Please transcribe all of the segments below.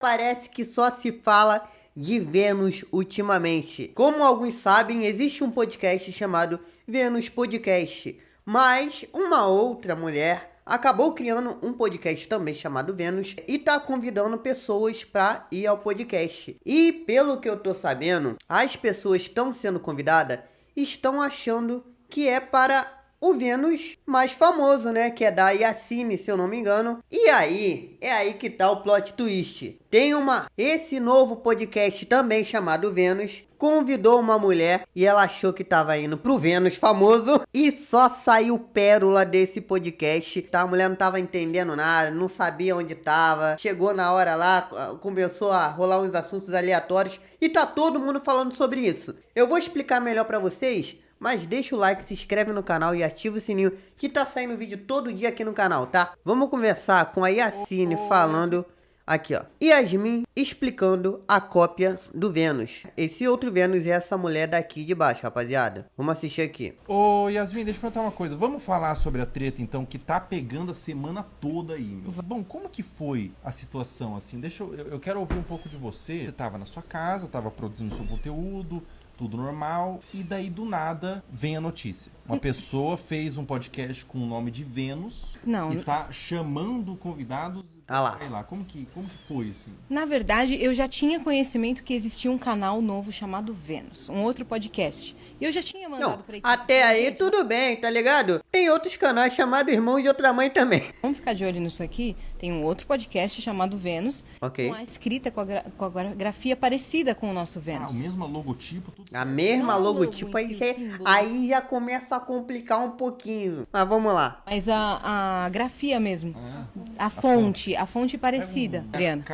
Parece que só se fala de Vênus ultimamente. Como alguns sabem, existe um podcast chamado Vênus Podcast, mas uma outra mulher acabou criando um podcast também chamado Vênus e tá convidando pessoas para ir ao podcast. E pelo que eu tô sabendo, as pessoas que estão sendo convidadas estão achando que é para o Vênus mais famoso, né? Que é da Yassine, se eu não me engano. E aí, é aí que tá o plot twist. Esse novo podcast também chamado Vênus convidou uma mulher e ela achou que tava indo pro Vênus famoso e só saiu pérola desse podcast, tá? A mulher não tava entendendo nada, não sabia onde tava. Chegou na hora lá, começou a rolar uns assuntos aleatórios e tá todo mundo falando sobre isso. Eu vou explicar melhor pra vocês, mas deixa o like, se inscreve no canal e ativa o sininho que tá saindo vídeo todo dia aqui no canal, tá? Vamos começar com a Yassine falando aqui, ó. Yasmin explicando a cópia do Vênus. Esse outro Vênus é essa mulher daqui de baixo, rapaziada. Vamos assistir aqui. Ô, Yasmin, deixa eu perguntar uma coisa. Vamos falar sobre a treta, então, que tá pegando a semana toda aí, meu. Bom, como que foi a situação, assim? Eu quero ouvir um pouco de você. Você tava na sua casa, tava produzindo seu conteúdo, tudo normal, e daí do nada vem a notícia. Uma pessoa fez um podcast com o nome de Vênus e tá chamando convidados. Ah lá. Sei lá, como que foi assim? Na verdade, eu já tinha conhecimento que existia um canal novo chamado Vênus, um outro podcast. E eu já tinha mandado pra equipe. Até aí tudo bem, tá ligado? Tem outros canais chamados Irmãos de Outra Mãe também. Vamos ficar de olho nisso aqui. Tem um outro podcast chamado Vênus, com a escrita, com a grafia parecida com o nosso Vênus. Ah, o mesmo logotipo, tudo. A mesma logotipo, aí já começa a complicar um pouquinho. Mas vamos lá. Mas a grafia mesmo, a fonte parecida, Adriano.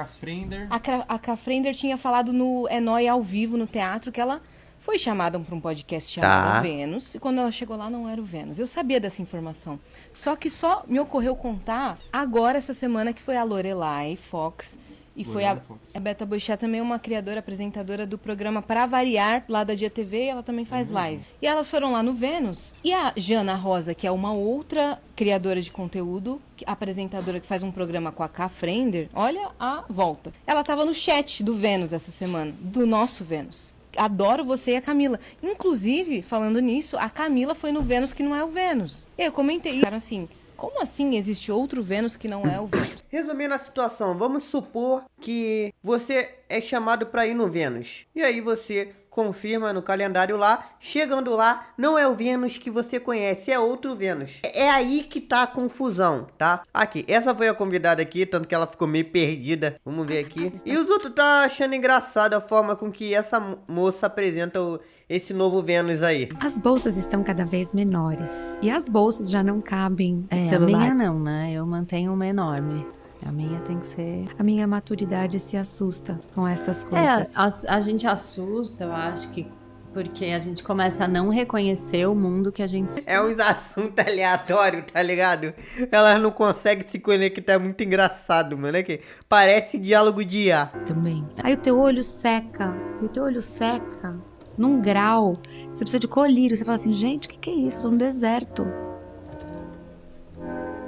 A Cafrender tinha falado no Enói ao vivo, no teatro, que ela foi chamada para um podcast chamado Vênus, e quando ela chegou lá não era o Vênus. Eu sabia dessa informação. Só que só me ocorreu contar agora, essa semana, que foi a Lorelai Fox, e foi a Beta Boixá, também uma criadora, apresentadora do programa Pra Variar, lá da Dia TV, e ela também faz live. E elas foram lá no Vênus, e a Jana Rosa, que é uma outra criadora de conteúdo, apresentadora que faz um programa com a Cafrender, olha a volta. Ela estava no chat do Vênus essa semana, do nosso Vênus. Adoro você e a Camila. Inclusive, falando nisso, a Camila foi no Vênus que não é o Vênus. Eu comentei, cara, assim, como assim existe outro Vênus que não é o Vênus? Resumindo a situação, vamos supor que você é chamado para ir no Vênus. E aí você confirma no calendário lá, chegando lá, não é o Vênus que você conhece, é outro Vênus. É aí que tá a confusão, tá? Aqui, essa foi a convidada aqui, tanto que ela ficou meio perdida. Vamos ver aqui. E os outros tá achando engraçado a forma com que essa moça apresenta esse novo Vênus aí. As bolsas estão cada vez menores. E as bolsas já não cabem celulares. A minha não, né? Eu mantenho uma enorme. A minha tem que ser... A minha maturidade se assusta com estas coisas. A gente assusta, eu acho que porque a gente começa a não reconhecer o mundo que a gente... É uns assuntos aleatórios, tá ligado? Elas não conseguem se conectar, é muito engraçado, mano. É que parece diálogo de IA. Também. Aí o teu olho seca. E o teu olho seca num grau. Você precisa de colírio. Você fala assim, gente, o que é isso? Eu sou um deserto.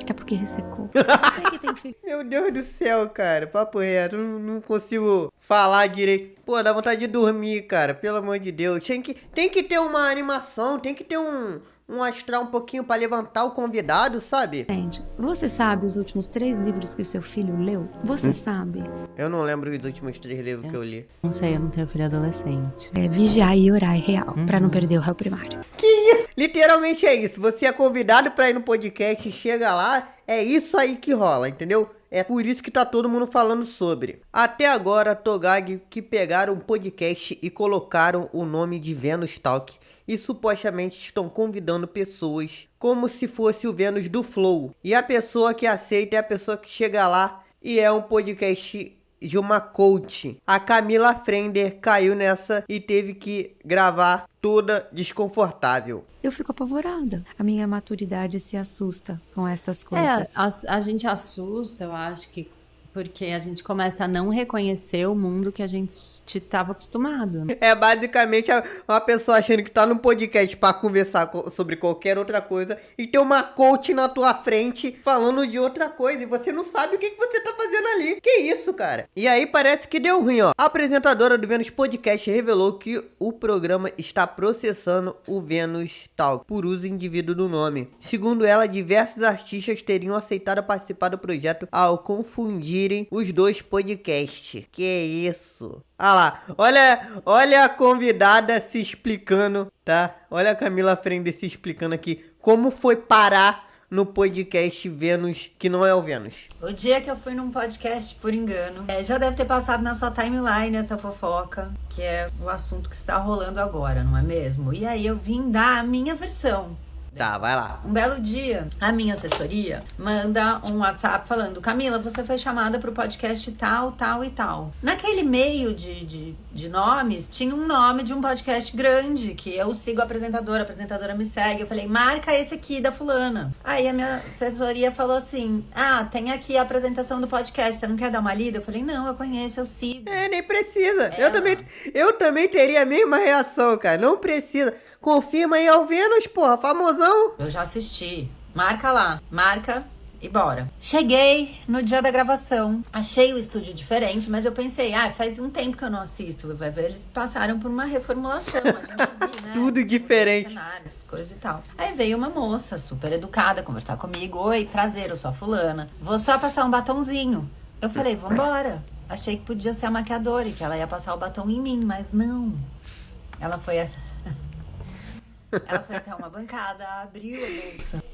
É porque ressecou. Meu Deus do céu, cara. Papo reto. Não consigo falar direito. Pô, dá vontade de dormir, cara. Pelo amor de Deus. Tem que ter uma animação. Tem que ter um astral um pouquinho pra levantar o convidado, sabe? Entende? Você sabe os últimos 3 livros que o seu filho leu? Você sabe? Eu não lembro os últimos 3 livros que eu li. Não sei, eu não tenho filho adolescente. É vigiar e orar real, pra não perder o réu primário. Que isso? Literalmente é isso. Você é convidado pra ir no podcast e chega lá, é isso aí que rola, entendeu? É por isso que tá todo mundo falando sobre. Até agora, Togag que pegaram um podcast e colocaram o nome de Vênus Talk e supostamente estão convidando pessoas como se fosse o Vênus do Flow. E a pessoa que aceita é a pessoa que chega lá e é um podcast de uma coach. A Camila Frender caiu nessa e teve que gravar toda desconfortável. Eu fico apavorada. A minha maturidade se assusta com estas coisas. A gente assusta, eu acho que Porque a gente começa a não reconhecer o mundo que a gente estava acostumado. É basicamente uma pessoa achando que tá num podcast pra conversar sobre qualquer outra coisa e tem uma coach na tua frente falando de outra coisa e você não sabe o que você tá fazendo ali. Que isso, cara? E aí parece que deu ruim, ó. A apresentadora do Vênus Podcast revelou que o programa está processando o Vênus Talk por uso indevido do nome. Segundo ela, diversos artistas teriam aceitado participar do projeto ao confundirem os dois podcasts. Que isso? Ah lá, olha a convidada se explicando, tá? Olha a Camila Frender se explicando aqui como foi parar no podcast Vênus, que não é o Vênus. O dia que eu fui num podcast por engano, já deve ter passado na sua timeline essa fofoca, que é o assunto que está rolando agora, não é mesmo? E aí eu vim dar a minha versão. Tá, vai lá. Um belo dia, a minha assessoria manda um WhatsApp falando: Camila, você foi chamada pro podcast tal, tal e tal. Naquele meio de nomes, tinha um nome de um podcast grande, que eu sigo a apresentadora me segue. Eu falei: marca esse aqui da fulana. Aí a minha assessoria falou assim: tem aqui a apresentação do podcast, você não quer dar uma lida? Eu falei: não, eu conheço, eu sigo. Nem precisa. Eu também teria a mesma reação, cara. Não precisa. Confirma aí ao Vênus, porra, famosão. Eu já assisti. Marca lá. Marca e bora. Cheguei no dia da gravação. Achei o estúdio diferente, mas eu pensei, faz um tempo que eu não assisto. Vai ver, eles passaram por uma reformulação. A gente viu, né? Tudo diferente. Cenários, coisa e tal. Aí veio uma moça super educada conversar comigo. Oi, prazer, eu sou a fulana. Vou só passar um batonzinho. Eu falei, vambora. Achei que podia ser a maquiadora e que ela ia passar o batom em mim, mas não. Ela foi até uma bancada, abriu a bolsa,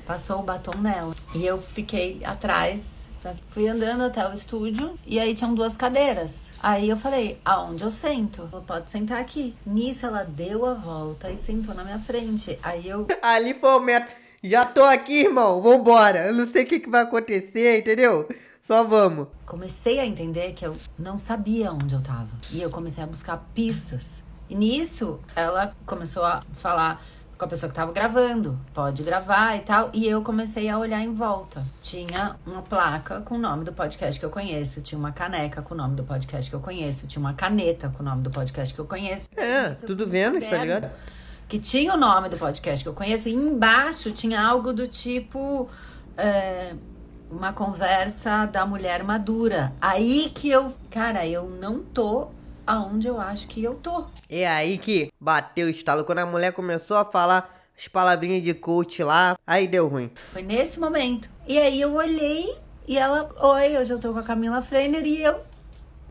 passou o batom nela. E eu fiquei atrás, fui andando até o estúdio e aí tinham 2 cadeiras. Aí eu falei, aonde eu sento? Ela pode sentar aqui. Nisso ela deu a volta e sentou na minha frente. Aí eu... Ali foi o método. Já tô aqui, irmão, vambora. Eu não sei o que vai acontecer, entendeu? Só vamos. Comecei a entender que eu não sabia onde eu tava. E eu comecei a buscar pistas. E nisso, ela começou a falar com a pessoa que tava gravando, pode gravar e tal. E eu comecei a olhar em volta. Tinha uma placa com o nome do podcast que eu conheço. Tinha uma caneca com o nome do podcast que eu conheço. Tinha uma caneta com o nome do podcast que eu conheço. Tudo Vênus, tá ligado? Que tinha o nome do podcast que eu conheço. E embaixo tinha algo do tipo... uma conversa da mulher madura. Aí que eu... Cara, eu não tô aonde eu acho que eu tô. É aí que bateu o estalo. Quando a mulher começou a falar as palavrinhas de coach lá, aí deu ruim. Foi nesse momento. E aí eu olhei e ela... Oi, hoje eu tô com a Camila Frender e eu...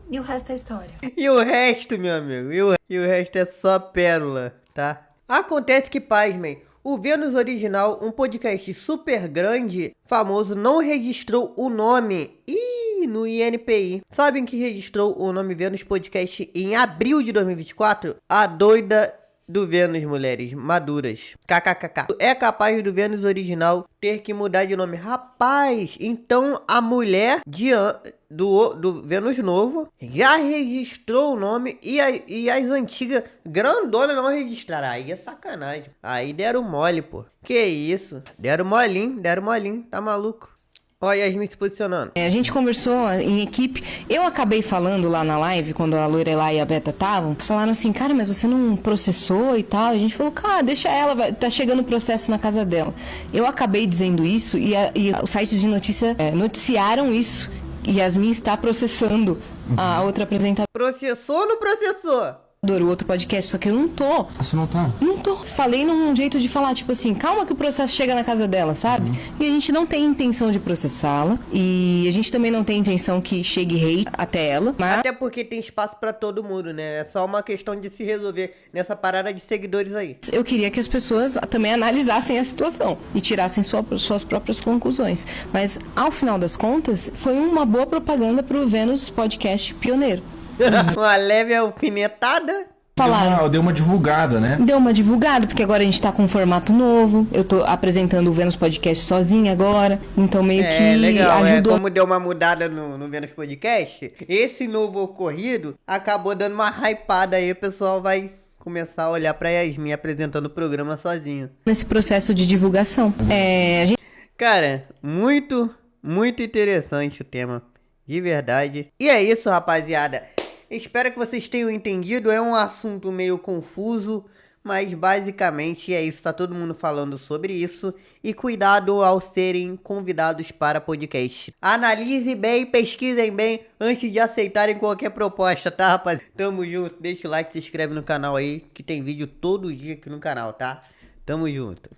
E o resto é história. E o resto, meu amigo, e o resto é só pérola, tá? Acontece que, pasmem, o Vênus Original, um podcast super grande, famoso, não registrou o nome no INPI. Sabem que registrou o nome Vênus Podcast em abril de 2024? A doida do Vênus, mulheres maduras. KKKK. É capaz do Vênus Original ter que mudar de nome. Rapaz, então a mulher do Vênus Novo já registrou o nome e as antigas grandonas não registraram. Aí é sacanagem. Aí deram mole, pô. Que isso? Deram molinho, tá maluco? Olha a Yasmin se posicionando. A gente conversou em equipe. Eu acabei falando lá na live, quando a Lorelai e a Beta estavam. Falaram assim, cara, mas você não processou e tal? A gente falou, cara, deixa ela, tá chegando o processo na casa dela. Eu acabei dizendo isso e os sites de notícia noticiaram isso. E Yasmin está processando a outra apresentadora. Processou ou não processou? O outro podcast, só que eu não tô. Você não tá? Não tô. Falei num jeito de falar, tipo assim, calma que o processo chega na casa dela, sabe? E a gente não tem intenção de processá-la. E a gente também não tem intenção que chegue hate até ela. Mas... Até porque tem espaço pra todo mundo, né? É só uma questão de se resolver nessa parada de seguidores aí. Eu queria que as pessoas também analisassem a situação e tirassem suas próprias conclusões. Mas, ao final das contas, foi uma boa propaganda pro Vênus Podcast pioneiro. Uma leve alfinetada. Falaram. Deu uma divulgada, né? Deu uma divulgada, porque agora a gente tá com um formato novo. Eu tô apresentando o Vênus Podcast sozinha agora. Então meio que legal, ajudou. Como deu uma mudada no Vênus Podcast, esse novo ocorrido acabou dando uma hypada aí. O pessoal vai começar a olhar pra Yasmin apresentando o programa sozinho. Nesse processo de divulgação. Cara, muito Muito interessante o tema, de verdade. E é isso, rapaziada. Espero que vocês tenham entendido. É um assunto meio confuso, mas basicamente é isso. Tá todo mundo falando sobre isso. E cuidado ao serem convidados para podcast. Analise bem, pesquisem bem antes de aceitarem qualquer proposta, tá, rapaz? Tamo junto. Deixa o like, se inscreve no canal aí, que tem vídeo todo dia aqui no canal, tá? Tamo junto.